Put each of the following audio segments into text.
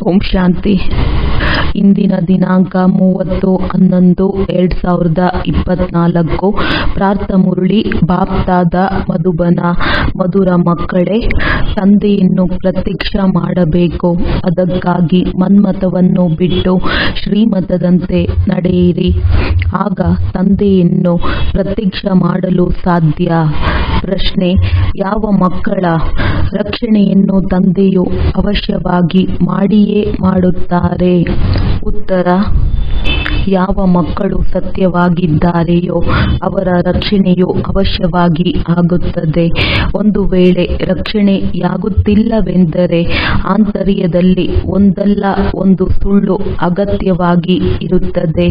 ಓಂ ಶಾಂತಿ. ಇಂದಿನ ದಿನಾಂಕ 30/11/2024. ಪ್ರಾರ್ಥ ಮುರಳಿ ಬಾಪ್ದಾದ ಮಧುಬನ. ಮಧುರ ಮಕ್ಕಳೇ, ತಂದೆಯನ್ನು ಪ್ರತ್ಯಕ್ಷ ಮಾಡಬೇಕು. ಅದಕ್ಕಾಗಿ ಮನ್ಮಥವನ್ನು ಬಿಟ್ಟು ಶ್ರೀಮತದಂತೆ ನಡೆಯಿರಿ. ಆಗ ತಂದೆಯನ್ನು ಪ್ರತ್ಯಕ್ಷ ಮಾಡಲು ಸಾಧ್ಯ. ಪ್ರಶ್ನೆ: ಯಾವ ಮಕ್ಕಳ ರಕ್ಷಣೆಯನ್ನು ತಂದೆಯು ಅವಶ್ಯವಾಗಿ ಮಾಡಿಯೇ ಮಾಡುತ್ತಾರೆ? ಉತ್ತರ: ಯಾವ ಮಕ್ಕಳು ಸತ್ಯವಾಗಿದ್ದಾರೆಯೋ ಅವರ ರಕ್ಷಣೆಯು ಅವಶ್ಯವಾಗಿ ಆಗುತ್ತದೆ. ಒಂದು ವೇಳೆ ರಕ್ಷಣೆಯಾಗುತ್ತಿಲ್ಲವೆಂದರೆ ಆಂತರ್ಯದಲ್ಲಿ ಒಂದಲ್ಲ ಒಂದು ಸುಳ್ಳು ಅಗತ್ಯವಾಗಿ ಇರುತ್ತದೆ.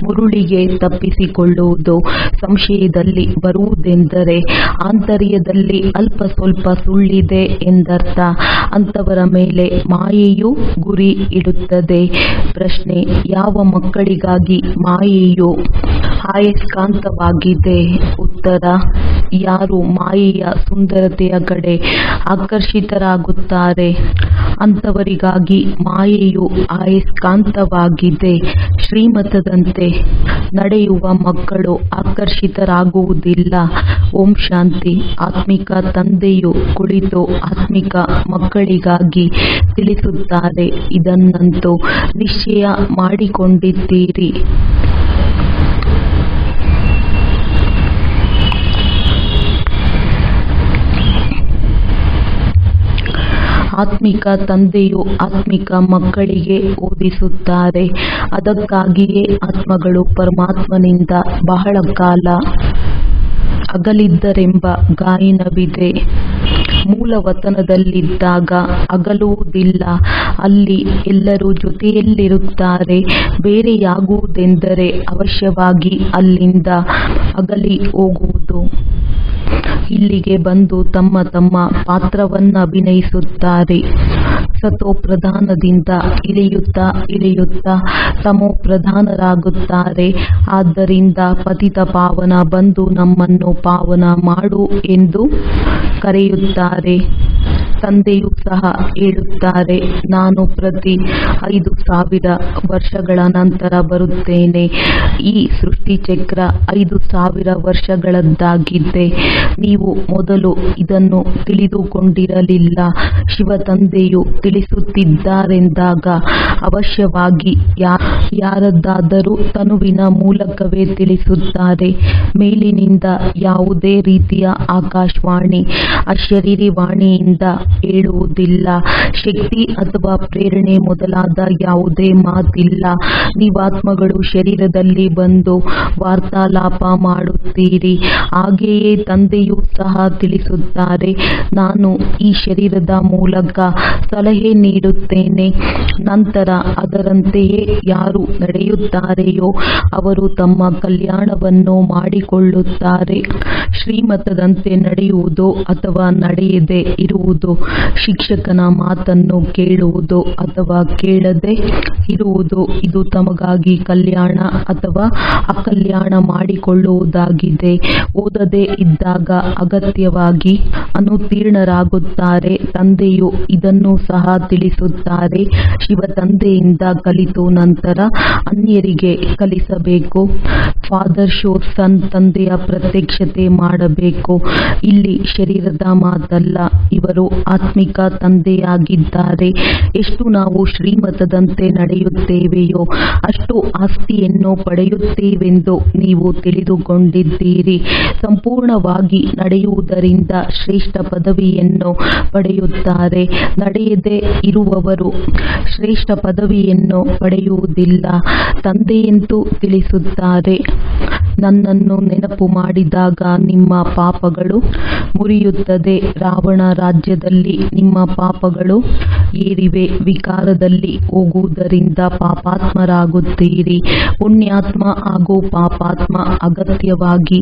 ಮುರುಳಿಗೆ ತಪ್ಪಿಸಿಕೊಳ್ಳುವುದು ಸಂಶಯದಲ್ಲಿ ಬರುವುದೆಂದರೆ ಆಂತರ್ಯದಲ್ಲಿ ಅಲ್ಪ ಸ್ವಲ್ಪ ಸುಳ್ಳಿದೆ ಎಂದರ್ಥ. ಅಂತವರ ಮೇಲೆ ಮಾಯೆಯು ಗುರಿ ಇಡುತ್ತದೆ. ಪ್ರಶ್ನೆ: ಯಾವ ಮಕ್ಕಳಿಗಾಗಿ ಮಾಯೆಯು ಆಯಸ್ಕಾಂತವಾಗಿದೆ? ಉತ್ತರ: ಯಾರು ಮಾಯೆಯ ಸುಂದರತೆಯ ಕಡೆ ಆಕರ್ಷಿತರಾಗುತ್ತಾರೆ ಅಂತವರಿಗಾಗಿ ಮಾಯೆಯು ಆಯಸ್ಕಾಂತವಾಗಿದೆ. ಶ್ರೀಮತದಂತೆ ನಡೆಯುವ ಮಕ್ಕಳು ಆಕರ್ಷಿತರಾಗುವುದಿಲ್ಲ. ಓಂ ಶಾಂತಿ. ಆತ್ಮಿಕ ತಂದೆಯು ಕುಳಿತು ಆತ್ಮಿಕ ಮಕ್ಕಳಿಗಾಗಿ ತಿಳಿಸುತ್ತಾರೆ. ಇದನ್ನಂತೂ ನಿಶ್ಚಯ ಮಾಡಿಕೊಂಡಿದ್ದೀರಿ. ಆತ್ಮಿಕ ತಂದೆಯು ಆತ್ಮಿಕ ಮಕ್ಕಳಿಗೆ ಓದಿಸುತ್ತಾರೆ. ಅದಕ್ಕಾಗಿಯೇ ಆತ್ಮಗಳು ಪರಮಾತ್ಮನಿಂದ ಬಹಳ ಕಾಲ ಅಗಲಿದ್ದರೆಂಬ ಗಾಯನವಿದೆ. ಮೂಲವತನದಲ್ಲಿದ್ದಾಗ ಅಗಲುವುದಿಲ್ಲ. ಅಲ್ಲಿ ಎಲ್ಲರೂ ಜೊತೆಯಲ್ಲಿರುತ್ತಾರೆ. ಬೇರೆಯಾಗುವುದೆಂದರೆ ಅವಶ್ಯವಾಗಿ ಅಲ್ಲಿಂದ ಅಗಲಿ ಹೋಗುವುದು. ಇಲ್ಲಿಗೆ ಬಂದು ತಮ್ಮ ತಮ್ಮ ಪಾತ್ರವನ್ನಭಿನಯಿಸುತ್ತಾರೆ. ಸತೋ ಪ್ರಧಾನದಿಂದ ಇಳಿಯುತ್ತಾ ಇಳಿಯುತ್ತಾ ತಮೋ ಪ್ರಧಾನರಾಗುತ್ತಾರೆ. ಆದ್ದರಿಂದ ಪತಿತ ಪಾವನ ಬಂದು ನಮ್ಮನ್ನು ಪಾವನ ಮಾಡು ಎಂದು ಕರೆಯುತ್ತಾರೆ. ತಂದೆಯೂ ಸಹ ಹೇಳುತ್ತಾರೆ, ನಾನು ಪ್ರತಿ 5000 ವರ್ಷಗಳ ನಂತರ ಬರುತ್ತೇನೆ. ಈ ಸೃಷ್ಟಿಚಕ್ರ 5000 ವರ್ಷಗಳದ್ದಾಗಿದೆ. ನೀವು ಮೊದಲು ಇದನ್ನು ತಿಳಿದುಕೊಂಡಿರಲಿಲ್ಲ. ಶಿವ ತಂದೆಯು ತಿಳಿಸುತ್ತಿದ್ದಾರೆಂದಾಗ ಅವಶ್ಯವಾಗಿ ಯಾರದ್ದಾದರೂ ತನುವಿನ ಮೂಲಕವೇ ತಿಳಿಸುತ್ತಾರೆ. ಮೇಲಿನಿಂದ ಯಾವುದೇ ರೀತಿಯ ಆಕಾಶವಾಣಿ ಅಶರೀರಿ ವಾಣಿಯಿಂದ ಹೇಳುವುದಿಲ್ಲ. ಶಕ್ತಿ ಅಥವಾ ಪ್ರೇರಣೆ ಮೊದಲಾದ ಯಾವುದೇ ಮಾತಿಲ್ಲ. ನೀವಾತ್ಮಗಳು ಶರೀರದಲ್ಲಿ ಬಂದು ವಾರ್ತಾಲಾಪ ಮಾಡುತ್ತೀರಿ. ಹಾಗೆಯೇ ತಂದೆಯೂ ಸಹ ತಿಳಿಸುತ್ತಾರೆ, ನಾನು ಈ ಶರೀರದ ಮೂಲಕ ಸಲಹೆ ನೀಡುತ್ತೇನೆ. ನಂತರ ಅದರಂತೆಯೇ ಯಾರು ನಡೆಯುತ್ತಾರೆಯೋ ಅವರು ತಮ್ಮ ಕಲ್ಯಾಣವನ್ನು ಮಾಡಿಕೊಳ್ಳುತ್ತಾರೆ. ಶ್ರೀಮತದಂತೆ ನಡೆಯುವುದು ಅಥವಾ ನಡೆಯದೆ ಇರುವುದು, ಶಿಕ್ಷಕನ ಮಾತನ್ನು ಕೇಳುವುದು ಅಥವಾ ಕೇಳದೆ ಇರುವುದು, ಇದು ತಮಗಾಗಿ ಕಲ್ಯಾಣ ಅಥವಾ ಅಕಲ್ಯಾಣ ಮಾಡಿಕೊಳ್ಳುವುದಾಗಿದೆ. ಓದದೇ ಇದ್ದಾಗ ಅಗತ್ಯವಾಗಿ ಅನುತ್ತೀರ್ಣರಾಗುತ್ತಾರೆ. ತಂದೆಯು ಇದನ್ನು ಸಹ ತಿಳಿಸುತ್ತಾರೆ. ಶಿವ ತಂದೆಯಿಂದ ಕಲಿತು ನಂತರ ಅನ್ಯರಿಗೆ ಕಲಿಸಬೇಕು. ಫಾದರ್ ಶೋಸ್ ಸನ್, ತಂದೆಯ ಪ್ರತ್ಯಕ್ಷತೆ ಮಾಡಬೇಕು. ಇಲ್ಲಿ ಶರೀರದ ಮಾತಲ್ಲ, ಇವರು ಆತ್ಮಿಕ ತಂದೆಯಾಗಿದ್ದಾರೆ. ಎಷ್ಟು ನಾವು ಶ್ರೀಮತದಂತೆ ನಡೆಯುತ್ತೇವೆಯೋ ಅಷ್ಟು ಆಸ್ತಿಯನ್ನು ಪಡೆಯುತ್ತೇವೆಂದು ನೀವು ತಿಳಿದುಕೊಂಡಿದ್ದೀರಿ. ಸಂಪೂರ್ಣವಾಗಿ ನಡೆಯುವುದರಿಂದ ಶ್ರೇಷ್ಠ ಪದವಿಯನ್ನು ಪಡೆಯುತ್ತಾರೆ. ನಡೆಯದೇ ಇರುವವರು ಶ್ರೇಷ್ಠ ಪದವಿಯನ್ನು ಪಡೆಯುವುದಿಲ್ಲ. ತಂದೆಯಂತೂ ತಿಳಿಸುತ್ತಾರೆ, ನನ್ನನ್ನು ನೆನಪು ಮಾಡಿದಾಗ ನಿಮ್ಮ ಪಾಪಗಳು ಮುರಿಯುತ್ತದೆ. ರಾವಣ ರಾಜ್ಯದಲ್ಲಿ ನಿಮ್ಮ ಪಾಪಗಳು ಏರಿವೆ. ವಿಕಾರದಲ್ಲಿ ಹೋಗುವುದರಿಂದ ಪಾಪಾತ್ಮರಾಗುತ್ತೀರಿ. ಪುಣ್ಯಾತ್ಮ ಹಾಗೂ ಪಾಪಾತ್ಮ ಅಗತ್ಯವಾಗಿ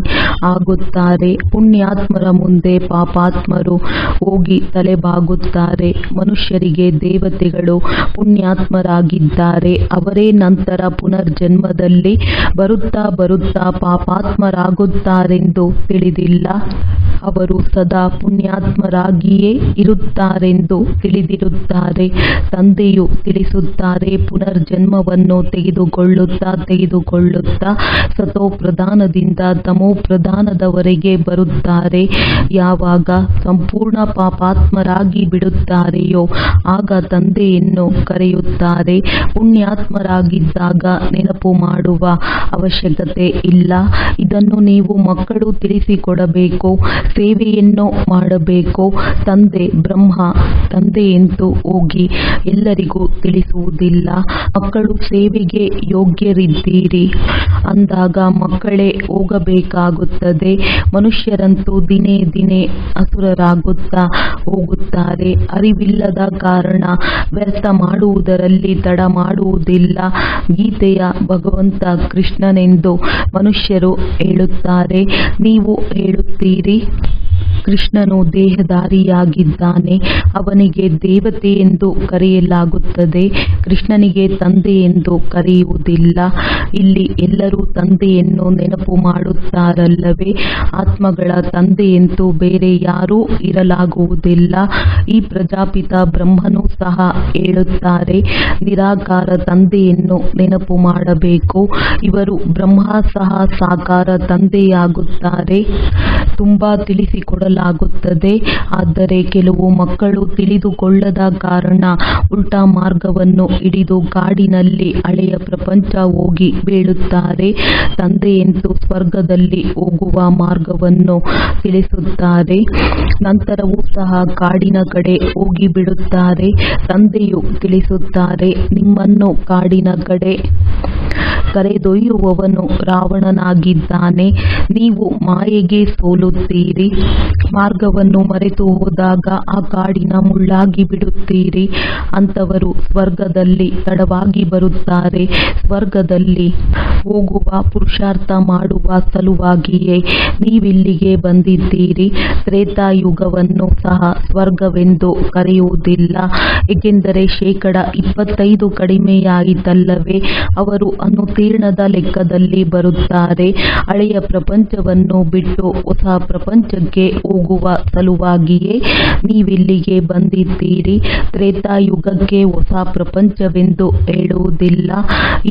ಆಗುತ್ತಾರೆ. ಪುಣ್ಯಾತ್ಮರ ಮುಂದೆ ಪಾಪಾತ್ಮರು ಹೋಗಿ ತಲೆಬಾಗುತ್ತಾರೆ. ಮನುಷ್ಯರಿಗೆ ದೇವತೆಗಳು ಪುಣ್ಯಾತ್ಮರಾಗಿದ್ದಾರೆ. ಅವರೇ ನಂತರ ಪುನರ್ಜನ್ಮದಲ್ಲಿ ಬರುತ್ತಾ ಬರುತ್ತಾ ಪಾಪಾತ್ಮರಾಗುತ್ತಾರೆಂದು ತಿಳಿದಿಲ್ಲ. ಅವರು ಸದಾ ಪುಣ್ಯಾತ್ಮರಾಗಿಯೇ ಇರುತ್ತಾರೆಂದು ತಿಳಿದಿರುತ್ತಾರೆ. ತಂದೆಯು ತಿಳಿಸುತ್ತಾರೆ, ಪುನರ್ಜನ್ಮವನ್ನು ತೆಗೆದುಕೊಳ್ಳುತ್ತಾ ಸತೋಪ್ರಧಾನದಿಂದ ತಮೋಪ್ರಧಾನದವರೆಗೆ ಬರುತ್ತಾರೆ. ಯಾವಾಗ ಸಂಪೂರ್ಣ ಪಾಪಾತ್ಮರಾಗಿ ಬಿಡುತ್ತಾರೆಯೋ ಆಗ ತಂದೆಯನ್ನು ಕರೆಯುತ್ತಾರೆ. ಪುಣ್ಯಾತ್ಮರಾಗಿದ್ದಾಗ ನೆನಪು ಮಾಡುವ ಅವಶ್ಯಕತೆ ಇಲ್ಲ. ಇದನ್ನು ನೀವು ಮಕ್ಕಳು ತಿಳಿಸಿಕೊಡಬೇಕು, ಸೇವೆಯನ್ನು ಮಾಡಬೇಕು. ತಂದೆ ಬ್ರಹ್ಮ, ತಂದೆ ಎಂದು ಹೋಗಿ ಎಲ್ಲರಿಗೂ ತಿಳಿಸುವುದಿಲ್ಲ. ಮಕ್ಕಳು ಸೇವೆಗೆ ಯೋಗ್ಯರಿದ್ದೀರಿ ಅಂದಾಗ ಮಕ್ಕಳೇ ಹೋಗಬೇಕಾಗುತ್ತದೆ. ಮನುಷ್ಯರಂತೂ ದಿನೇ ದಿನೇ ಅಸುರರಾಗುತ್ತಾ ಹೋಗುತ್ತಾರೆ. ಅರಿವಿಲ್ಲದ ಕಾರಣ ವ್ಯರ್ಥ ಮಾಡುವುದರಲ್ಲಿ ತಡ ಮಾಡುವುದಿಲ್ಲ. ಗೀತೆಯ ಭಗವಂತ ಕೃಷ್ಣನೆಂದು ಮನುಷ್ಯರು ಹೇಳುತ್ತಾರೆ. ನೀವು ಹೇಳುತ್ತೀರಿ, ಕೃಷ್ಣನು ದೇಹಧಾರಿಯಾಗಿದ್ದಾನೆ, ಅವನಿಗೆ ದೇವತೆ ಎಂದು ಕರೆಯಲಾಗುತ್ತದೆ. ಕೃಷ್ಣನಿಗೆ ತಂದೆ ಎಂದು ಕರೆಯುವುದಿಲ್ಲ. ಇಲ್ಲಿ ಎಲ್ಲರೂ ತಂದೆಯನ್ನು ನೆನಪು ಮಾಡುತ್ತಾರಲ್ಲವೇ? ಆತ್ಮಗಳ ತಂದೆಯಂತೂ ಬೇರೆ ಯಾರೂ ಇರಲಾಗುವುದಿಲ್ಲ. ಈ ಪ್ರಜಾಪಿತ ಬ್ರಹ್ಮನು ಸಹ ಹೇಳುತ್ತಾರೆ, ನಿರಾಕಾರ ತಂದೆಯನ್ನು ನೆನಪು ಮಾಡಬೇಕು. ಇವರು ಬ್ರಹ್ಮ ಸಹ ಸಾಕಾರ ತಂದೆಯಾಗುತ್ತಾರೆ. ತುಂಬಾ ತಿಳಿಸಿಕೊಡಲಾಗುತ್ತದೆ. ಆದರೆ ಕೆಲವು ಮಕ್ಕಳು ತಿಳಿದುಕೊಳ್ಳದ ಕಾರಣ ಉಲ್ಟಾ ಮಾರ್ಗವನ್ನು ಹಿಡಿದು ಕಾಡಿನಲ್ಲಿ ಹಳೆಯ ಪ್ರಪಂಚ ಹೋಗಿ ಬೀಳುತ್ತಾರೆ. ತಂದೆಯಂತೂ ಸ್ವರ್ಗದಲ್ಲಿ ಹೋಗುವ ಮಾರ್ಗವನ್ನು ತಿಳಿಸುತ್ತಾರೆ. ನಂತರವೂ ಸಹ ಕಾಡಿನ ಕಡೆ ಹೋಗಿ ಬಿಡುತ್ತಾರೆ. ತಂದೆಯು ತಿಳಿಸುತ್ತಾರೆ, ನಿಮ್ಮನ್ನು ಕಾಡಿನ ಕಡೆ ಕರೆದೊಯ್ಯುವವನು ರಾವಣನಾಗಿದ್ದಾನೆ. ನೀವು ಮಾಯೆಗೆ ಸೋಲುತ್ತೀರಿ. ಮಾರ್ಗವನ್ನು ಮರೆತು ಹೋದಾಗ ಆ ಕಾಡಿನ ಮುಳ್ಳಾಗಿ ಬಿಡುತ್ತೀರಿ. ಅಂತವರು ಸ್ವರ್ಗದಲ್ಲಿ ತಡವಾಗಿ ಬರುತ್ತಾರೆ. ಸ್ವರ್ಗದಲ್ಲಿ ಹೋಗುವ ಪುರುಷಾರ್ಥ ಮಾಡುವ ಸಲುವಾಗಿಯೇ ನೀವಿಲ್ಲಿಗೆ ಬಂದಿದ್ದೀರಿ. ತ್ರೇತಾಯುಗವನ್ನು ಸಹ ಸ್ವರ್ಗವೆಂದು ಕರೆಯುವುದಿಲ್ಲ, ಏಕೆಂದರೆ 25% ಕಡಿಮೆಯಾಯಿತಲ್ಲವೇ? ಅವರು ಅನುತ್ತೀರ್ಣದ ಲೆಕ್ಕದಲ್ಲಿ ಬರುತ್ತಾರೆ. ಹಳೆಯ ಪ್ರಪಂಚವನ್ನು ಬಿಟ್ಟು ಹೊಸ ಪ್ರಪಂಚಕ್ಕೆ ಹೋಗುವ ಸಲುವಾಗಿಯೇ ನೀವಿಲ್ಲಿಗೆ ಬಂದಿದ್ದೀರಿ. ತ್ರೇತಾಯುಗಕ್ಕೆ ಹೊಸ ಪ್ರಪಂಚವೆಂದು ಹೇಳುವುದಿಲ್ಲ.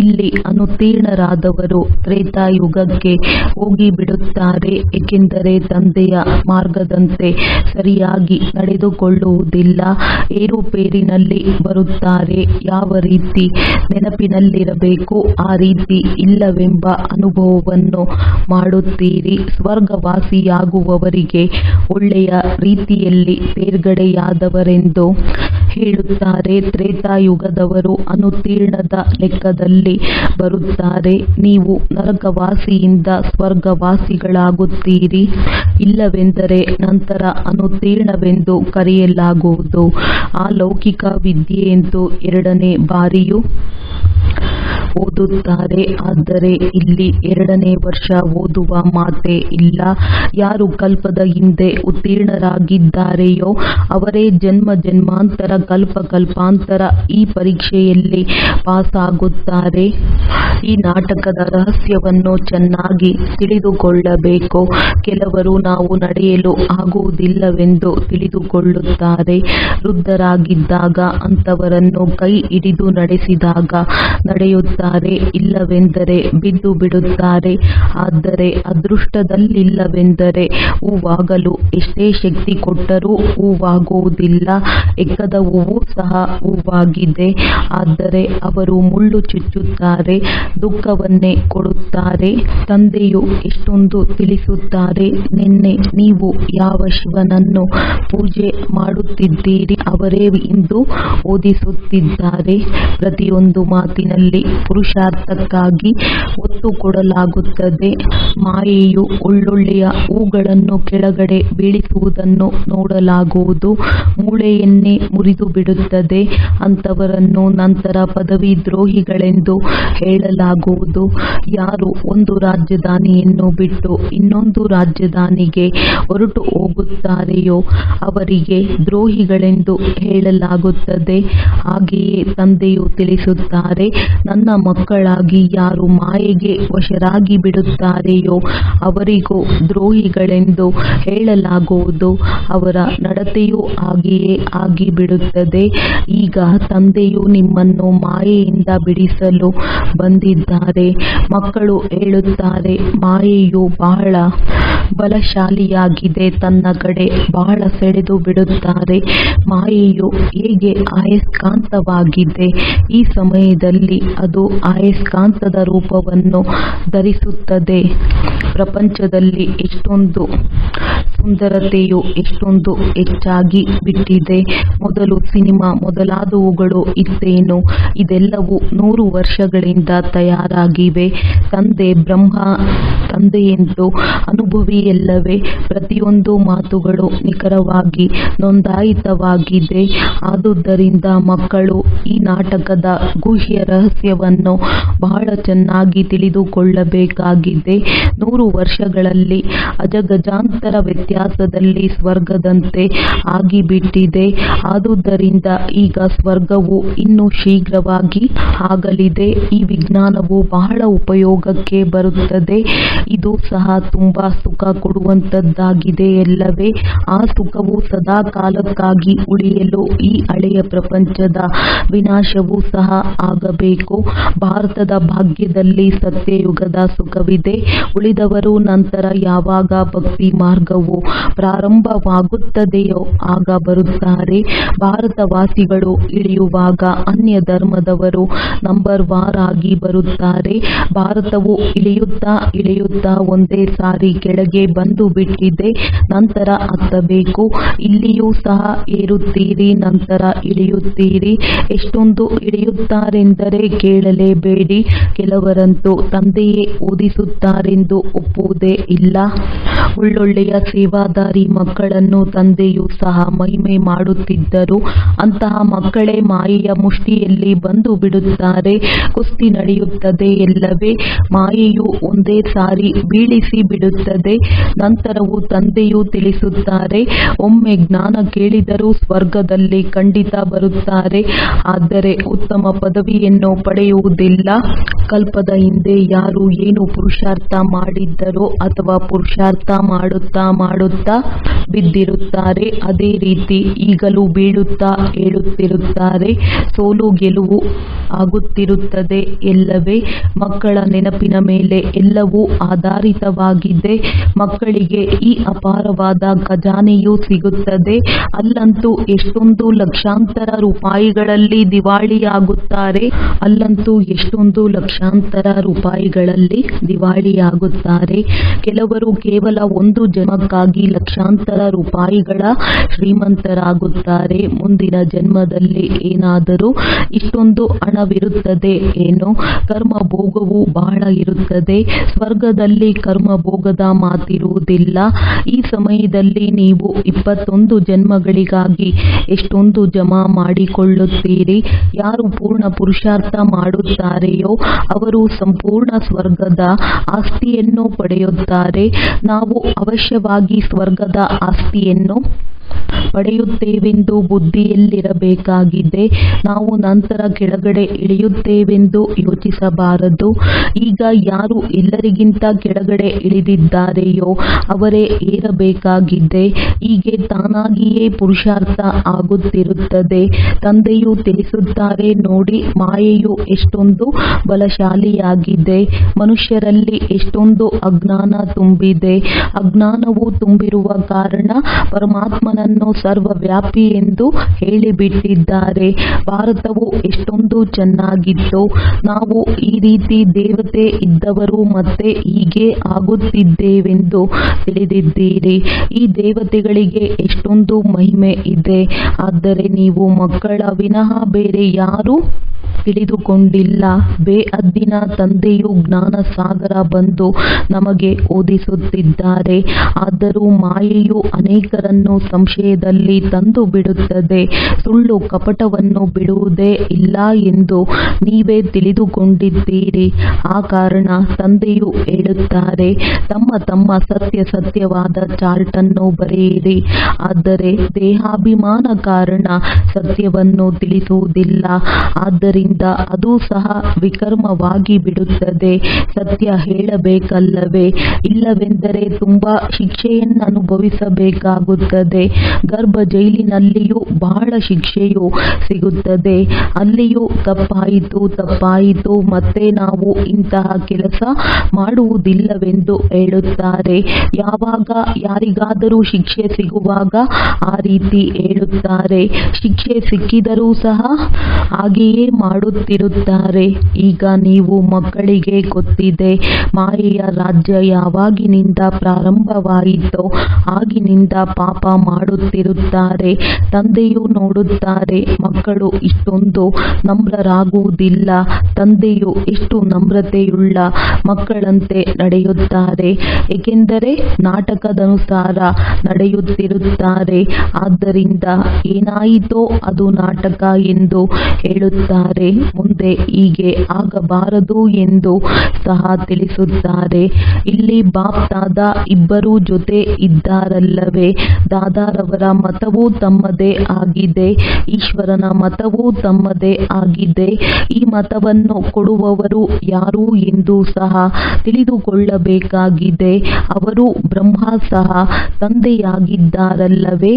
ಇಲ್ಲಿ ಅನುತ್ತೀರ್ಣರಾದವರು ತ್ರೇತಾಯುಗಕ್ಕೆ ಹೋಗಿಬಿಡುತ್ತಾರೆ, ಏಕೆಂದರೆ ತಂದೆಯ ಮಾರ್ಗದಂತೆ ಸರಿಯಾಗಿ ನಡೆದುಕೊಳ್ಳುವುದಿಲ್ಲ. ಏರುಪೇರಿನಲ್ಲಿ ಬರುತ್ತಾರೆ. ಯಾವ ರೀತಿ ನೆನಪಿನಲ್ಲಿರಬೇಕು ಆ ರೀತಿ ಇಲ್ಲವೆಂಬ ಅನುಭವವನ್ನು ಮಾಡುತ್ತೀರಿ. ಸ್ವರ್ಗವಾಸಿಯಾಗುವವರಿಗೆ ಒಳ್ಳೆಯ ರೀತಿಯಲ್ಲಿ ತೇರ್ಗಡೆಯಾದವರೆಂದು ಹೇಳುತ್ತಾರೆ. ತ್ರೇತಾಯುಗದವರು ಅನುತ್ತೀರ್ಣದ ಲೆಕ್ಕದಲ್ಲಿ ಬರುತ್ತಾರೆ. ನೀವು ನರಕವಾಸಿಯಿಂದ ಸ್ವರ್ಗವಾಸಿಗಳಾಗುತ್ತೀರಿ. ಇಲ್ಲವೆಂದರೆ ನಂತರ ಅನುತ್ತೀರ್ಣವೆಂದು ಕರೆಯಲಾಗುವುದು. ಆ ಲೌಕಿಕ ವಿದ್ಯೆಯಂತೂ 2ನೇ ಬಾರಿಯೂ ಓದುತ್ತಾರೆ. ಆದರೆ ಇಲ್ಲಿ 2ನೇ ವರ್ಷ ಓದುವ ಮಾತೇ ಇಲ್ಲ. ಯಾರು ಕಲ್ಪದ ಹಿಂದೆ ಉತ್ತೀರ್ಣರಾಗಿದ್ದಾರೆಯೋ ಅವರೇ ಜನ್ಮ ಜನ್ಮಾಂತರ ಕಲ್ಪಾಂತರ ಈ ಪರೀಕ್ಷೆಯಲ್ಲಿ ಪಾಸಾಗುತ್ತಾರೆ. ಈ ನಾಟಕದ ರಹಸ್ಯವನ್ನು ಚೆನ್ನಾಗಿ ತಿಳಿದುಕೊಳ್ಳಬೇಕು. ಕೆಲವರು ನಾವು ನಡೆಯಲು ಆಗುವುದಿಲ್ಲವೆಂದು ತಿಳಿದುಕೊಳ್ಳುತ್ತಾರೆ. ವೃದ್ಧರಾಗಿದ್ದಾಗ ಅಂಥವರನ್ನು ಕೈ ಹಿಡಿದು ನಡೆಸಿದಾಗ ನಡೆಯುತ್ತಾರೆ. ಇಲ್ಲವೆಂದರೆ ಬಿದ್ದು ಬಿಡುತ್ತಾರೆ. ಆದರೆ ಅದೃಷ್ಟದಲ್ಲಿಲ್ಲವೆಂದರೆ ಹೂವಾಗಲು ಎಷ್ಟೇ ಶಕ್ತಿ ಕೊಟ್ಟರೂ ಹೂವಾಗುವುದಿಲ್ಲ. ಎಕ್ಕದ ಹೂವು ಸಹ ಹೂವಾಗಿದೆ. ಆದರೆ ಅವರು ಮುಳ್ಳು ಚುಚ್ಚುತ್ತಾರೆ, ದುಃಖವನ್ನೇ ಕೊಡುತ್ತಾರೆ. ತಂದೆಯು ಎಷ್ಟೊಂದು ತಿಳಿಸುತ್ತಾರೆ. ನಿನ್ನೆ ನೀವು ಯಾವ ಶಿವನನ್ನು ಪೂಜೆ ಮಾಡುತ್ತಿದ್ದೀರಿ ಅವರೇ ಇಂದು ಓದಿಸುತ್ತಿದ್ದಾರೆ. ಪ್ರತಿಯೊಂದು ಮಾತಿನಲ್ಲಿ ಪುರುಷಾರ್ಥಕ್ಕಾಗಿ ಒತ್ತು ಕೊಡಲಾಗುತ್ತದೆ. ಮಾಯೆಯು ಒಳ್ಳೊಳ್ಳೆಯ ಹೂಗಳನ್ನು ಕೆಳಗಡೆ ಬೀಳಿಸುವುದನ್ನು ನೋಡಲಾಗುವುದು. ಮೂಳೆಯನ್ನೇ ಮುರಿದು ಬಿಡುತ್ತದೆ. ಅಂಥವರನ್ನು ನಂತರ ಪದವಿ ದ್ರೋಹಿಗಳೆಂದು ಹೇಳಲಾಗುವುದು. ಯಾರು ಒಂದು ರಾಜಧಾನಿಯನ್ನು ಬಿಟ್ಟು ಇನ್ನೊಂದು ರಾಜಧಾನಿಗೆ ಹೊರಟು ಹೋಗುತ್ತಾರೆಯೋ ಅವರಿಗೆ ದ್ರೋಹಿಗಳೆಂದು ಹೇಳಲಾಗುತ್ತದೆ. ಹಾಗೆಯೇ ತಂದೆಯು ತಿಳಿಸುತ್ತಾರೆ, ನನ್ನ ಮಕ್ಕಳಾಗಿ ಯಾರು ಮಾಯೆಗೆ ವಶರಾಗಿ ಬಿಡುತ್ತಾರೆಯೋ ಅವರಿಗೂ ದ್ರೋಹಿಗಳೆಂದು ಹೇಳಲಾಗುವುದು. ಅವರ ನಡತೆಯೂ ಹಾಗೆಯೇ ಆಗಿಬಿಡುತ್ತದೆ. ಈಗ ತಂದೆಯು ನಿಮ್ಮನ್ನು ಮಾಯೆಯಿಂದ ಬಿಡಿಸಲು ಬಂದಿದ್ದಾರೆ. ಮಕ್ಕಳು ಹೇಳುತ್ತಾರೆ, ಮಾಯೆಯು ಬಹಳ ಬಲಶಾಲಿಯಾಗಿದೆ, ತನ್ನ ಕಡೆ ಬಹಳ ಸೆಳೆದು ಬಿಡುತ್ತಾರೆ. ಮಾಯೆಯು ಹೇಗೆ ಅಯಸ್ಕಾಂತವಾಗಿದೆ, ಈ ಸಮಯದಲ್ಲಿ ಅದು ಅಯಸ್ಕಾಂತದ ರೂಪವನ್ನು ಧರಿಸುತ್ತದೆ. ಪ್ರಪಂಚದಲ್ಲಿ ಎಷ್ಟೊಂದು ಸುಂದರತೆಯು ಎಷ್ಟೊಂದು ಹೆಚ್ಚಾಗಿ ಬಿಟ್ಟಿದೆ. ಮೊದಲು ಸಿನಿಮಾ ಮೊದಲಾದವುಗಳು ಇತ್ತೇನು? ಇದೆಲ್ಲವೂ 100 ವರ್ಷಗಳಿಂದ ತಯಾರಾಗಿವೆ. ತಂದೆ ಬ್ರಹ್ಮ ತಂದೆಯೆಂದು ಅನುಭವಿಯಲ್ಲವೇ? ಪ್ರತಿಯೊಂದು ಮಾತುಗಳು ನಿಖರವಾಗಿ ನೋಂದಾಯಿತವಾಗಿದೆ. ಆದುದರಿಂದ ಮಕ್ಕಳು ಈ ನಾಟಕದ ಗುಹ್ಯ ರಹಸ್ಯವನ್ನು ಬಹಳ ಚೆನ್ನಾಗಿ ತಿಳಿದುಕೊಳ್ಳಬೇಕಾಗಿದೆ. 100 ವರ್ಷಗಳಲ್ಲಿ ಅಜಗಜಾಂತರ ವ್ಯತ್ಯಾಸದಲ್ಲಿ ಸ್ವರ್ಗದಂತೆ ಆಗಿಬಿಟ್ಟಿದೆ. ಆದುದರಿಂದ ಈಗ ಸ್ವರ್ಗವು ಇನ್ನೂ ಶೀಘ್ರವಾಗಿ ಆಗಲಿದೆ. ಈ ವಿಜ್ಞಾನವು ಬಹಳ ಉಪಯೋಗಕ್ಕೆ ಬರುತ್ತದೆ. ಇದು ಸಹ ತುಂಬಾ ಸುಖ ಕೊಡುವಂತದ್ದಾಗಿದೆಯಲ್ಲವೇ? ಆ ಸುಖವು ಸದಾ ಕಾಲಕ್ಕಾಗಿ ಉಳಿಯಲು ಈ ಹಳೆಯ ಪ್ರಪಂಚದ ವಿನಾಶವೂ ಸಹ ಆಗಬೇಕು. ಭಾರತದ ಭಾಗ್ಯದಲ್ಲಿ ಸತ್ಯಯುಗದ ಸುಖವಿದೆ. ಉಳಿದವರು ನಂತರ ಯಾವಾಗ ಭಕ್ತಿ ಮಾರ್ಗವು ಪ್ರಾರಂಭವಾಗುತ್ತದೆಯೋ ಆಗ ಬರುತ್ತಾರೆ. ಭಾರತವಾಸಿಗಳು ಇಳಿಯುವಾಗ ಅನ್ಯ ಧರ್ಮದವರು ನಂಬರ್ ವಾರ್ ಆಗಿ ಬರುತ್ತಾರೆ. ಭಾರತವು ಇಳಿಯುತ್ತಾ ಇಳಿಯುತ್ತಾ ಒಂದೇ ಸಾರಿ ಕೆಳಗೆ ಬಂದು ಬಿಟ್ಟಿದೆ. ನಂತರ ಹತ್ತಬೇಕು. ಇಲ್ಲಿಯೂ ಸಹ ಏರುತ್ತೀರಿ, ನಂತರ ಇಳಿಯುತ್ತೀರಿ. ಎಷ್ಟೊಂದು ಇಳಿಯುತ್ತಾರೆಂದರೆ ಕೇಳಲೇಬೇಡಿ. ಕೆಲವರಂತೂ ತಂದೆಯೇ ಓದಿಸುತ್ತಾರೆಂದು ಒಪ್ಪುವುದೇ ಇಲ್ಲ. ಒಳ್ಳೊಳ್ಳೆಯ ಸೇವಾದಾರಿ ಮಕ್ಕಳನ್ನು ತಂದೆಯೂ ಸಹ ಮಹಿಮೆ ಮಾಡುತ್ತಿದ್ದರು. ಅಂತಹ ಮಕ್ಕಳೇ ಮಾಯೆಯ ಮುಷ್ಟಿಯಲ್ಲಿ ಬಂದು ಬಿಡುತ್ತಾರೆ. ಕುಸ್ತಿ ನಡೆಯುತ್ತದೆ ಎಲ್ಲವೇ? ಮಾಯೆಯು ಒಂದೇ ಸಾರಿ ಬೀಳಿಸಿ ಬಿಡುತ್ತದೆ. ನಂತರವೂ ತಂದೆಯು ತಿಳಿಸುತ್ತಾರೆ, ಒಮ್ಮೆ ಜ್ಞಾನ ಕೇಳಿದರೂ ಸ್ವರ್ಗದಲ್ಲಿ ಖಂಡಿತ ಬರುತ್ತಾರೆ. ಆದರೆ ಉತ್ತಮ ಪದವಿಯನ್ನು ಪಡೆಯುವುದಿಲ್ಲ. ಕಲ್ಪದ ಹಿಂದೆ ಯಾರು ಏನು ಪುರುಷಾರ್ಥ ಮಾಡಿದ್ದರೋ ಅಥವಾ ಪುರುಷಾರ್ಥ ಮಾಡುತ್ತಾ ಬಿದ್ದಿರುತ್ತಾರೆ, ಅದೇ ರೀತಿ ಈಗಲೂ ಬೀಳುತ್ತಾ ಏಳುತ್ತಿರುತ್ತಾರೆ. ಸೋಲು ಗೆಲುವು ಆಗುತ್ತಿರುತ್ತದೆ ಎಲ್ಲವೇ? ಮಕ್ಕಳ ನೆನಪಿನ ಮೇಲೆ ಎಲ್ಲವೂ ಆಧಾರಿತವಾಗಿದೆ. ಮಕ್ಕಳಿಗೆ ಈ ಅಪಾರವಾದ ಖಜಾನೆಯು ಸಿಗುತ್ತದೆ. ಅಲ್ಲಂತೂ ಎಷ್ಟೊಂದು ಲಕ್ಷಾಂತರ ರೂಪಾಯಿಗಳಲ್ಲಿ ದಿವಾಳಿಯಾಗುತ್ತಾರೆ. ಕೆಲವರು ಕೇವಲ ಒಂದು ಜನ್ಮಕ್ಕಾಗಿ ಲಕ್ಷಾಂತರ ರೂಪಾಯಿಗಳ ಶ್ರೀಮಂತರಾಗುತ್ತಾರೆ. ಮುಂದಿನ ಜನ್ಮದಲ್ಲಿ ಏನಾದರೂ ಇಷ್ಟೊಂದು ಹಣವಿರುತ್ತದೆ ಏನೋ? ಕರ್ಮಭೋಗವು ಬಹಳ ಇರುತ್ತದೆ. ಸ್ವರ್ಗದಲ್ಲಿ ಕರ್ಮಭೋಗದ ಮಾತಿರುವುದಿಲ್ಲ. ಈ ಸಮಯದಲ್ಲಿ ನೀವು 21 ಜನ್ಮಗಳಿಗಾಗಿ ಎಷ್ಟೊಂದು ಜಮಾ ಮಾಡಿಕೊಳ್ಳುತ್ತೀರಿ. ಯಾರು ಪೂರ್ಣ ಪುರುಷಾರ್ಥ ಮಾಡುತ್ತಾರೆಯೋ ಅವರು ಸಂಪೂರ್ಣ ಸ್ವರ್ಗದ ಆಸ್ತಿಯನ್ನು ಪಡೆಯುತ್ತಾರೆ. ನಾವು ಅವಶ್ಯವಾಗಿ ಸ್ವರ್ಗದ ಆಸ್ತಿಯನ್ನು ಪಡೆಯುತ್ತೇವೆಂದು ಬುದ್ಧಿಯಲ್ಲಿರಬೇಕಾಗಿದೆ. ನಾವು ನಂತರ ಕೆಳಗಡೆ ಇಳಿಯುತ್ತೇವೆಂದು ಯೋಚಿಸಬಾರದು. ಈಗ ಯಾರು ಎಲ್ಲರಿಗಿಂತ ಕೆಳಗಡೆ ಇಳಿದಿದ್ದಾರೆಯೋ ಅವರೇ ಏರಬೇಕಾಗಿದೆ. ಹೀಗೆ ತಾನಾಗಿಯೇ ಪುರುಷಾರ್ಥ ಆಗುತ್ತಿರುತ್ತದೆ. ತಂದೆಯು ತಿಳಿಸುತ್ತಾರೆ, ನೋಡಿ, ಮಾಯೆಯು ಎಷ್ಟೊಂದು ಬಲಶಾಲಿಯಾಗಿದೆ. ಮನುಷ್ಯರಲ್ಲಿ ಎಷ್ಟೊಂದು ಅಜ್ಞಾನ ತುಂಬಿದೆ. ಅಜ್ಞಾನವು ತುಂಬಿರುವ ಕಾರಣ ಪರಮಾತ್ಮನನ್ನು ಸರ್ವವ್ಯಾಪಿ ಎಂದು ಹೇಳಿಬಿಟ್ಟಿದ್ದಾರೆ. ಭಾರತವು ಎಷ್ಟೊಂದು ಚೆನ್ನಾಗಿತ್ತು. ನಾವು ಈ ರೀತಿ ದೇವತೆ ಇದ್ದವರು ಮತ್ತೆ ಹೀಗೆ ಆಗುತ್ತಿದ್ದೇವೆಂದು ತಿಳಿದಿದ್ದೀರಿ. ಈ ದೇವತೆಗಳಿಗೆ ಎಷ್ಟೊಂದು ಮಹಿಮೆ ಇದೆ. ಆದರೆ ನೀವು ಮಕ್ಕಳ ವಿನಃ ಬೇರೆ ಯಾರೂ ತಿಳಿದುಕೊಂಡಿಲ್ಲ. ಬೇಹದ್ದಿನ ತಂದೆಯು ಜ್ಞಾನ ಸಾಗರ ಬಂದು ನಮಗೆ ಓದಿಸುತ್ತಿದ್ದಾರೆ. ಆದರೂ ಮಾಯೆಯು ಅನೇಕರನ್ನು ಸಂಶಯದಲ್ಲಿ ತಂದು ಬಿಡುತ್ತದೆ. ಸುಳ್ಳು ಕಪಟವನ್ನು ಬಿಡುವುದೇ ಇಲ್ಲ ಎಂದು ನೀವೇ ತಿಳಿದುಕೊಂಡಿದ್ದೀರಿ. ಆ ಕಾರಣ ತಂದೆಯು ಹೇಳುತ್ತಾರೆ, ತಮ್ಮ ತಮ್ಮ ಸತ್ಯವಾದ ಚಾರ್ಟ್ ಅನ್ನು ಬರೆಯಿರಿ. ಆದರೆ ದೇಹಾಭಿಮಾನ ಕಾರಣ ಸತ್ಯವನ್ನು ತಿಳಿಸುವುದಿಲ್ಲ. ಆದ್ದರಿಂದ ಆದುದರಿಂದ ಅದು ಸಹ ವಿಕರ್ಮವಾಗಿ ಬಿಡುತ್ತದೆ. ಸತ್ಯ ಹೇಳಬೇಕಲ್ಲವೇ? ಇಲ್ಲವೆಂದರೆ ತುಂಬಾ ಶಿಕ್ಷೆಯನ್ನು ಅನುಭವಿಸಬೇಕಾಗುತ್ತದೆ. ಗರ್ಭ ಜೈಲಿನಲ್ಲಿಯೂ ಬಹಳ ಶಿಕ್ಷೆಯು ಸಿಗುತ್ತದೆ. ಅಲ್ಲಿಯೂ ತಪ್ಪಾಯಿತು ಮತ್ತೆ ನಾವು ಇಂತಹ ಕೆಲಸ ಮಾಡುವುದಿಲ್ಲವೆಂದು ಹೇಳುತ್ತಾರೆ. ಯಾವಾಗ ಯಾರಿಗಾದರೂ ಶಿಕ್ಷೆ ಸಿಗುವಾಗ ಆ ರೀತಿ ಹೇಳುತ್ತಾರೆ. ಶಿಕ್ಷೆ ಸಿಕ್ಕಿದರೂ ಸಹ ಹಾಗೆಯೇ ಮಾಡುತ್ತಿರುತ್ತಾರೆ. ಈಗ ನೀವು ಮಕ್ಕಳಿಗೆ ಗೊತ್ತಿದೆ, ಮಾಯೆಯ ರಾಜ್ಯ ಯಾವಾಗಿನಿಂದ ಪ್ರಾರಂಭವಾಯಿತೋ ಆಗಿನಿಂದ ಪಾಪ ಮಾಡುತ್ತಿರುತ್ತಾರೆ. ತಂದೆಯು ನೋಡುತ್ತಾರೆ, ಮಕ್ಕಳು ಇಷ್ಟೊಂದು ನಮ್ರರಾಗುವುದಿಲ್ಲ. ತಂದೆಯು ಎಷ್ಟು ನಮ್ರತೆಯುಳ್ಳ ಮಕ್ಕಳಂತೆ ನಡೆಯುತ್ತಾರೆ, ಏಕೆಂದರೆ ನಾಟಕದನುಸಾರ ನಡೆಯುತ್ತಿರುತ್ತಾರೆ. ಆದ್ದರಿಂದ ಏನಾಯಿತೋ ಅದು ನಾಟಕ ಎಂದು ಹೇಳುತ್ತಾರೆ. ಮುಂದೆ ಹೀಗೆ ಆಗಬಾರದು ಎಂದು ಸಹ ತಿಳಿಸುತ್ತಾರೆ. ಇಲ್ಲಿ ಬಾಪ್ ದಾದಾ ಇಬ್ಬರೂ ಜೊತೆ ಇದ್ದಾರಲ್ಲವೇ? ದಾದಾರವರ ಮತವೂ ತಮ್ಮದೇ ಆಗಿದೆ, ಈಶ್ವರನ ಮತವೂ ತಮ್ಮದೇ ಆಗಿದೆ. ಈ ಮತವನ್ನು ಕೊಡುವವರು ಯಾರು ಎಂದು ಸಹ ತಿಳಿದುಕೊಳ್ಳಬೇಕಾಗಿದೆ. ಅವರು ಬ್ರಹ್ಮ ಸಹ ತಂದೆಯಾಗಿದ್ದಾರಲ್ಲವೇ?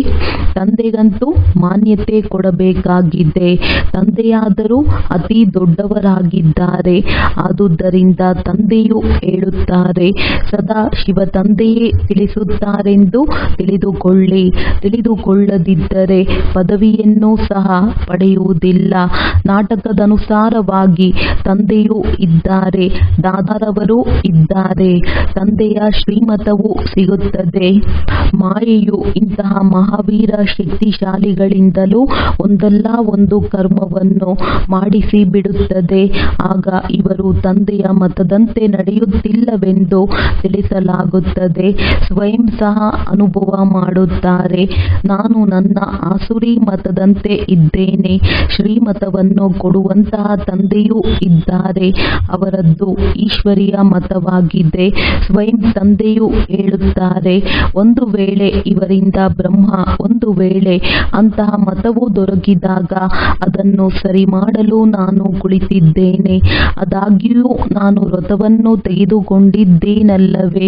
ತಂದೆಗಂತೂ ಮಾನ್ಯತೆ ಕೊಡಬೇಕಾಗಿದೆ. ತಂದೆಯಾದರೂ ಅತಿ ದೊಡ್ಡವರಾಗಿದ್ದಾರೆ. ಆದುದರಿಂದ ತಂದೆಯು ಹೇಳುತ್ತಾರೆ, ಸದಾ ಶಿವ ತಂದೆಯೇ ತಿಳಿಸುತ್ತಾರೆಂದು ತಿಳಿದುಕೊಳ್ಳಿ. ತಿಳಿದುಕೊಳ್ಳದಿದ್ದರೆ ಪದವಿಯನ್ನು ಸಹ ಪಡೆಯುವುದಿಲ್ಲ. ನಾಟಕದನುಸಾರವಾಗಿ ತಂದೆಯೂ ಇದ್ದಾರೆ, ದಾದಾರವರು ಇದ್ದಾರೆ. ತಂದೆಯ ಶ್ರೀಮತವು ಸಿಗುತ್ತದೆ. ಮಾಯೆಯು ಇಂತಹ ಮಹಾವೀರ ಶಕ್ತಿಶಾಲಿಗಳಿಂದಲೂ ಒಂದಲ್ಲ ಒಂದು ಕರ್ಮವನ್ನು ಮಾಡಿಸಿ ಬಿಡುತ್ತದೆ. ಆಗ ಇವರು ತಂದೆಯ ಮತದಂತೆ ನಡೆಯುತ್ತಿಲ್ಲವೆಂದು ತಿಳಿಸಲಾಗುತ್ತದೆ. ಸ್ವಯಂ ಸಹ ಅನುಭವ ಮಾಡುತ್ತಾರೆ, ನಾನು ನನ್ನ ಆಸುರಿ ಮತದಂತೆ ಇದ್ದೇನೆ. ಶ್ರೀಮತವನ್ನು ಕೊಡುವಂತಹ ತಂದೆಯೂ ಇದ್ದಾರೆ, ಅವರದ್ದು ಈಶ್ವರೀಯ ಮತವಾಗಿದೆ. ಸ್ವಯಂ ತಂದೆಯು ಹೇಳುತ್ತಾರೆ, ಒಂದು ವೇಳೆ ಇವರಿಂದ ಬ್ರಹ್ಮ ಒಂದು ವೇಳೆ ಅಂತಹ ಮತವು ದೊರಕಿದಾಗ ಅದನ್ನು ಸರಿ ಮಾಡಲು ನಾನು ಕುಳಿತಿದ್ದೇನೆ. ಆದಾಗ್ಯೂ ನಾನು ವ್ರತವನ್ನು ತೆಗೆದುಕೊಂಡಿದ್ದೇನಲ್ಲವೇ?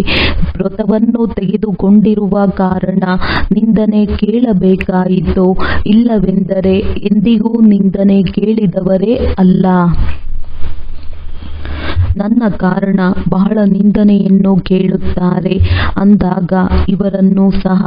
ವ್ರತವನ್ನು ತೆಗೆದುಕೊಂಡಿರುವ ಕಾರಣ ನಿಂದನೆ ಕೇಳಬೇಕಾಯಿತು. ಇಲ್ಲವೆಂದರೆ ಎಂದಿಗೂ ನಿಂದನೆ ಕೇಳಿದವರೇ ಅಲ್ಲ. ನನ್ನ ಕಾರಣ ಬಹಳ ನಿಂದನೆಯನ್ನು ಕೇಳುತ್ತಾರೆ. ಅಂದಾಗ ಇವರನ್ನು ಸಹ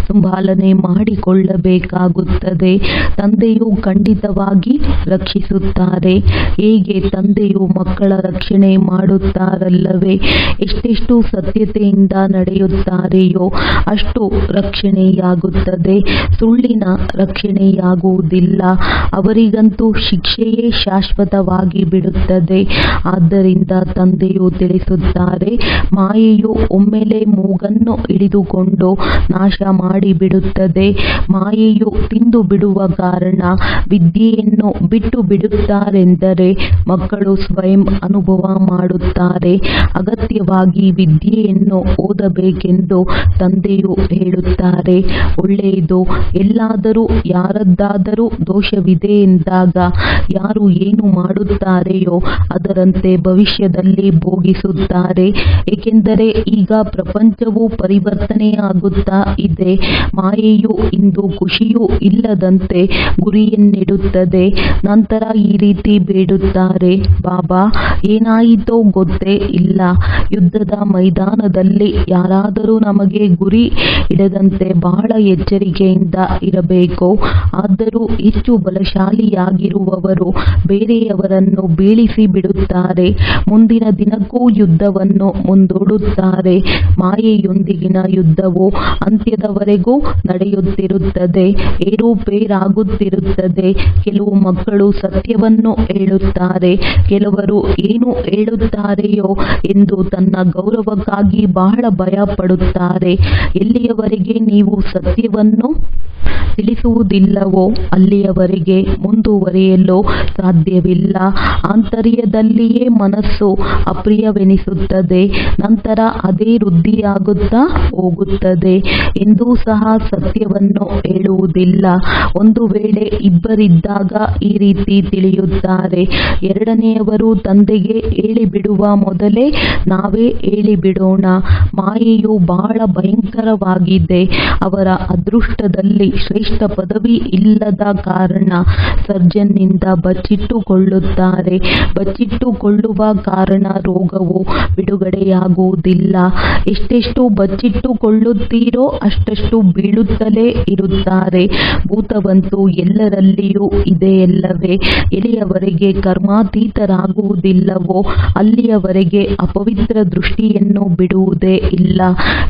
ಸಂಭಾಲನೆ ಮಾಡಿಕೊಳ್ಳಬೇಕಾಗುತ್ತದೆ. ತಂದೆಯು ಖಂಡಿತವಾಗಿ ರಕ್ಷಿಸುತ್ತಾರೆ. ಹೇಗೆ ತಂದೆಯು ಮಕ್ಕಳ ರಕ್ಷಣೆ ಮಾಡುತ್ತಾರಲ್ಲವೇ? ಎಷ್ಟೆಷ್ಟು ಸತ್ಯತೆಯಿಂದ ನಡೆಯುತ್ತಾರೆಯೋ ಅಷ್ಟು ರಕ್ಷಣೆಯಾಗುತ್ತದೆ. ಸುಳ್ಳಿನ ರಕ್ಷಣೆಯಾಗುವುದಿಲ್ಲ. ಅವರಿಗಂತೂ ಶಿಕ್ಷೆಯೇ ಶಾಶ್ವತವಾಗಿ ಬಿಡುತ್ತದೆ. ಆದ್ದರಿಂದ ತಂದೆಯು ತಿಳಿಸುತ್ತಾರೆ, ಮಾಯೆಯು ಒಮ್ಮೆಲೆ ಮೂಗನ್ನು ಹಿಡಿದುಕೊಂಡು ನಾಶ ಮಾಡಿಬಿಡುತ್ತದೆ. ಮಾಯೆಯು ತಿಂದು ಬಿಡುವ ಕಾರಣ ವಿದ್ಯೆಯನ್ನು ಬಿಟ್ಟು ಬಿಡುತ್ತಾರೆಂದರೆ ಮಕ್ಕಳು ಸ್ವಯಂ ಅನುಭವ ಮಾಡುತ್ತಾರೆ. ಅಗತ್ಯವಾಗಿ ವಿದ್ಯೆಯನ್ನು ಓದಬೇಕೆಂದು ತಂದೆಯು ಹೇಳುತ್ತಾರೆ. ಒಳ್ಳೆಯದು. ಎಲ್ಲಾದರೂ ಯಾರದ್ದಾದರೂ ದೋಷವಿದೆ ಎಂದಾಗ ಯಾರು ಏನು ಮಾಡುತ್ತಾರೆಯೋ ಅದರಂತೆ ಭವಿಷ್ಯದಲ್ಲಿ ಭೋಗಿಸುತ್ತಾರೆ. ಏಕೆಂದರೆ ಈಗ ಪ್ರಪಂಚವು ಪರಿವರ್ತನೆಯಾಗುತ್ತಾ ಇದೆ. ಮಾಯೆಯು ಇಂದು ಖುಷಿಯೂ ಇಲ್ಲದಂತೆ ಗುರಿಯನ್ನಿಡುತ್ತದೆ. ನಂತರ ಈ ರೀತಿ ಬೇಡುತ್ತಾರೆ, ಬಾಬಾ ಏನಾಯಿತೋ ಗೊತ್ತೇ ಇಲ್ಲ. ಯುದ್ಧದ ಮೈದಾನದಲ್ಲಿ ಯಾರಾದರೂ ನಮಗೆ ಗುರಿ ಇಡದಂತೆ ಬಹಳ ಎಚ್ಚರಿಕೆಯಿಂದ ಇರಬೇಕು. ಆದರೂ ಹೆಚ್ಚು ಬಲಶಾಲಿಯಾಗಿರುವವರು ಬೇರೆಯವರನ್ನು ಬೀಳಿಸಿ ಬಿಡುತ್ತಾರೆ. ಮುಂದಿನ ದಿನಕ್ಕೂ ಯುದ್ಧವನ್ನು ಮುಂದೂಡುತ್ತಾರೆ. ಮಾಯೆಯೊಂದಿಗಿನ ಯುದ್ಧವು ಅಂತ್ಯದವರೆಗೂ ನಡೆಯುತ್ತಿರುತ್ತದೆ. ಏರುಪೇರಾಗುತ್ತಿರುತ್ತದೆ. ಕೆಲವು ಮಕ್ಕಳು ಸತ್ಯವನ್ನು ಹೇಳುತ್ತಾರೆ. ಕೆಲವರು ಏನು ಹೇಳುತ್ತಾರೆಯೋ ಎಂದು ತನ್ನ ಗೌರವಕ್ಕಾಗಿ ಬಹಳ ಭಯ ಪಡುತ್ತಾರೆ. ಎಲ್ಲಿಯವರೆಗೆ ನೀವು ಸತ್ಯವನ್ನು ತಿಳಿಸುವುದಿಲ್ಲವೋ ಅಲ್ಲಿಯವರೆಗೆ ಮುಂದುವರಿಯಲು ಸಾಧ್ಯವಿಲ್ಲ. ಆಂತರ್ಯದಲ್ಲಿಯೇ ಮನಸ್ಸು ಮನಸ್ಸು ಅಪ್ರಿಯವೆನಿಸುತ್ತದೆ. ನಂತರ ಅದೇ ವೃದ್ಧಿಯಾಗುತ್ತಾ ಹೋಗುತ್ತದೆ. ಎಂದೂ ಸಹ ಸತ್ಯವನ್ನು ಹೇಳುವುದಿಲ್ಲ. ಒಂದು ವೇಳೆ ಇಬ್ಬರಿದ್ದಾಗ ಈ ರೀತಿ ತಿಳಿಯುತ್ತಾರೆ. ಎರಡನೆಯವರು ತಂದೆಗೆ ಹೇಳಿಬಿಡುವ ಮೊದಲೇ ನಾವೇ ಹೇಳಿಬಿಡೋಣ. ಮಾಯೆಯು ಬಹಳ ಭಯಂಕರವಾಗಿದೆ. ಅವರ ಅದೃಷ್ಟದಲ್ಲಿ ಶ್ರೇಷ್ಠ ಪದವಿ ಇಲ್ಲದ ಕಾರಣ ಸರ್ಜನ್ನಿಂದ ಬಚ್ಚಿಟ್ಟುಕೊಳ್ಳುತ್ತಾರೆ. ಬಚ್ಚಿಟ್ಟುಕೊಳ್ಳುವ ಕಾರಣ ರೋಗವು ಬಿಡುಗಡೆಯಾಗುವುದಿಲ್ಲ. ಎಷ್ಟೆಷ್ಟು ಬಚ್ಚಿಟ್ಟುಕೊಳ್ಳುತ್ತೀರೋ ಅಷ್ಟಷ್ಟು ಬೀಳುತ್ತಲೇ ಇರುತ್ತಾರೆ. ಭೂತವಂತೂ ಎಲ್ಲರಲ್ಲಿಯೂ ಇದೆಯಲ್ಲವೇ? ಎಲ್ಲಿಯವರೆಗೆ ಕರ್ಮಾತೀತರಾಗುವುದಿಲ್ಲವೋ ಅಲ್ಲಿಯವರೆಗೆ ಅಪವಿತ್ರ ದೃಷ್ಟಿಯನ್ನು ಬಿಡುವುದೇ ಇಲ್ಲ.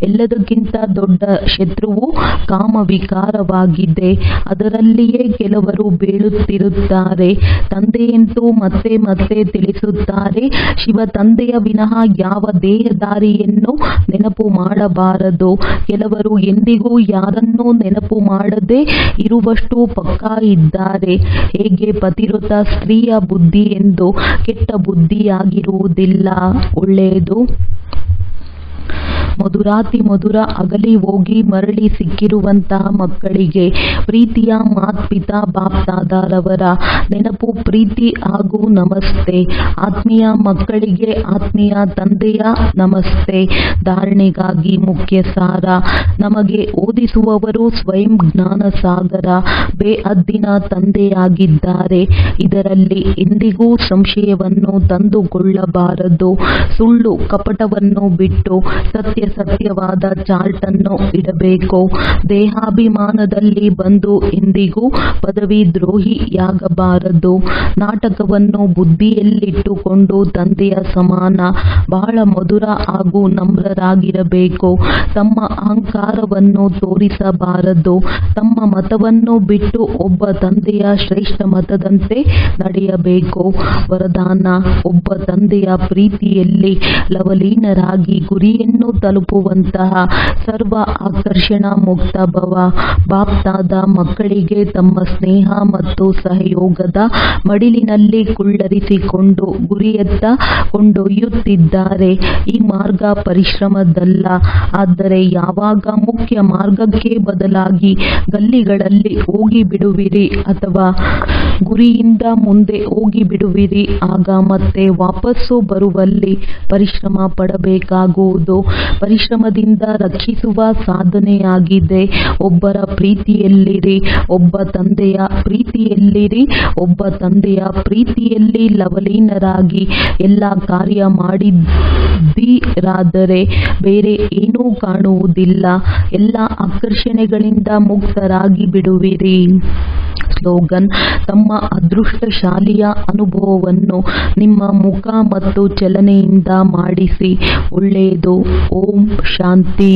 ಎಲ್ಲದಕ್ಕಿಂತ ದೊಡ್ಡ ಶತ್ರುವು ಕಾಮವಿಕಾರವಾಗಿದೆ. ಅದರಲ್ಲಿಯೇ ಕೆಲವರು ಬೀಳುತ್ತಿರುತ್ತಾರೆ. ತಂದೆಯಂತೂ ಮತ್ತೆ ಮತ್ತೆ ತಿಳಿಸುತ್ತಾರೆ, ಶಿವ ತಂದೆಯ ವಿನಃ ಯಾವ ದೇಹಧಾರಿಯನ್ನು ನೆನಪು ಮಾಡಬಾರದು. ಕೆಲವರು ಎಂದಿಗೂ ಯಾರನ್ನೂ ನೆನಪು ಮಾಡದೆ ಇರುವಷ್ಟು ಪಕ್ಕಾ ಇದ್ದಾರೆ. ಹೇಗೆ ಪತಿವ್ರತ ಸ್ತ್ರೀಯ ಬುದ್ಧಿ ಎಂದು ಕೆಟ್ಟ ಬುದ್ಧಿಯಾಗಿರುವುದಿಲ್ಲ. ಒಳ್ಳೆಯದು. ಮಧುರಾತಿ ಮಧುರ ಅಗಲಿ ಹೋಗಿ ಮರಳಿ ಸಿಕ್ಕಿರುವಂತಹ ಮಕ್ಕಳಿಗೆ ಪ್ರೀತಿಯ ಮಾತ್ಪಿತಾ ಬಾಪ್ದಾದಾರವರ ನೆನಪು, ಪ್ರೀತಿ ಹಾಗೂ ನಮಸ್ತೆ. ಆತ್ಮೀಯ ಮಕ್ಕಳಿಗೆ ಆತ್ಮೀಯ ತಂದೆಯ ನಮಸ್ತೆ. ಧಾರಣೆಗಾಗಿ ಮುಖ್ಯ ಸಾರ. ನಮಗೆ ಓದಿಸುವವರು ಸ್ವಯಂ ಜ್ಞಾನ ಸಾಗರ, ಬೇಅದ್ದಿನ ತಂದೆಯಾಗಿದ್ದಾರೆ. ಇದರಲ್ಲಿ ಎಂದಿಗೂ ಸಂಶಯವನ್ನು ತಂದುಕೊಳ್ಳಬಾರದು. ಸುಳ್ಳು ಕಪಟವನ್ನು ಬಿಟ್ಟು ಸತ್ಯವಾದ ಚಾರ್ಟ್ ಅನ್ನು ಇಡಬೇಕು. ದೇಹಾಭಿಮಾನದಲ್ಲಿ ಬಂದು ಎಂದಿಗೂ ಪದವಿ ದ್ರೋಹಿಯಾಗಬಾರದು. ನಾಟಕವನ್ನು ಬುದ್ಧಿಯಲ್ಲಿಟ್ಟುಕೊಂಡು ತಂದೆಯ ಸಮಾನ ಬಹಳ ಮಧುರ ಹಾಗೂ ನಮ್ರರಾಗಿರಬೇಕು. ತಮ್ಮ ಅಹಂಕಾರವನ್ನು ತೋರಿಸಬಾರದು. ತಮ್ಮ ಮತವನ್ನು ಬಿಟ್ಟು ಒಬ್ಬ ತಂದೆಯ ಶ್ರೇಷ್ಠ ಮತದಂತೆ ನಡೆಯಬೇಕು. ವರದಾನ: ಒಬ್ಬ ತಂದೆಯ ಪ್ರೀತಿಯಲ್ಲಿ ಲವಲೀನರಾಗಿ ಗುರಿಯನ್ನು ತಲುಪುವಂತಹ ಸರ್ವ ಆಕರ್ಷಣ ಮುಕ್ತ ಭವ. ಬಾಪ್ದಾದ ಮಕ್ಕಳಿಗೆ ತಮ್ಮ ಸ್ನೇಹ ಮತ್ತು ಸಹಯೋಗದ ಮಡಿಲಿನಲ್ಲಿ ಕುಳ್ಳರಿಸಿಕೊಂಡು ಗುರಿಯತ್ತ ಕೊಂಡೊಯ್ಯುತ್ತಿದ್ದಾರೆ. ಈ ಮಾರ್ಗ ಪರಿಶ್ರಮದಲ್ಲ, ಆದರೆ ಯಾವಾಗ ಮುಖ್ಯ ಮಾರ್ಗಕ್ಕೆ ಬದಲಾಗಿ ಗಲ್ಲಿಗಳಲ್ಲಿ ಹೋಗಿಬಿಡುವಿರಿ ಅಥವಾ ಗುರಿಯಿಂದ ಮುಂದೆ ಹೋಗಿಬಿಡುವಿರಿ, ಆಗ ಮತ್ತೆ ವಾಪಸ್ಸು ಬರುವಲ್ಲಿ ಪರಿಶ್ರಮ ಪಡಬೇಕಾಗುವುದು. ಪರಿಶ್ರಮದಿಂದ ರಕ್ಷಿಸುವ ಸಾಧನೆಯಾಗಿದೆ. ಒಬ್ಬರ ಪ್ರೀತಿಯಲ್ಲಿರಿ, ಒಬ್ಬ ತಂದೆಯ ಪ್ರೀತಿಯಲ್ಲಿರಿ. ಒಬ್ಬ ತಂದೆಯ ಪ್ರೀತಿಯಲ್ಲಿ ಲವಲೀನರಾಗಿ ಎಲ್ಲ ಕಾರ್ಯ ಮಾಡಿದ್ದೀರಾದರೆ ಬೇರೆ ಏನೂ ಕಾಣುವುದಿಲ್ಲ. ಎಲ್ಲ ಆಕರ್ಷಣೆಗಳಿಂದ ಮುಕ್ತರಾಗಿ ಬಿಡುವಿರಿ. ಸ್ಲೋಗನ್: ತಮ್ಮ ಅದೃಷ್ಟಶಾಲಿಯ ಅನುಭವವನ್ನು ನಿಮ್ಮ ಮುಖ ಮತ್ತು ಚಲನೆಯಿಂದ ಮಾಡಿಸಿ. ಒಳ್ಳೆಯದು. ಓಂ ಶಾಂತಿ.